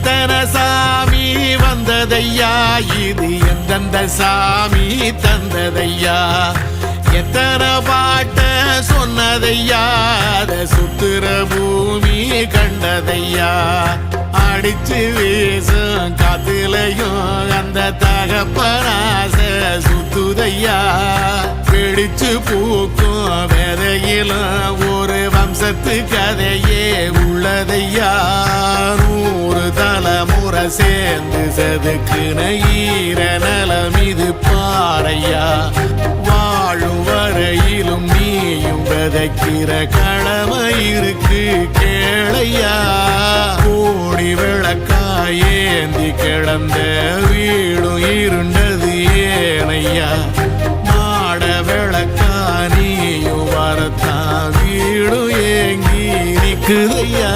எத்தனை சாமி வந்ததையா, இது எந்தெந்த சாமி தந்ததையா, எத்தனை பாட்ட சொன்னதையா, அத சுத்துற பூமி கண்டதையா, அடிச்சு வீசும் காத்துலையும் அந்த தகப்பனாச சுத்துதையா, பிடிச்சு பூக்கும் விதையிலும் ஒரு வம்சத்து கதையே உள்ளதையா, 100 தலைமுறை சேர்ந்து செதுக்குன ஈர நலம் இது பாறையா, வாழும் வரையிலும் நீயும் விதைக்கிற கடமை இருக்கு கேளையா, கோடி விளக்காயேந்தி கிடந்த வீடும் இருண்டது ஏனையா, மாட விளக்கா நீயும் வரத்தான் வீடும் ஏங்கி நிக்குதையா.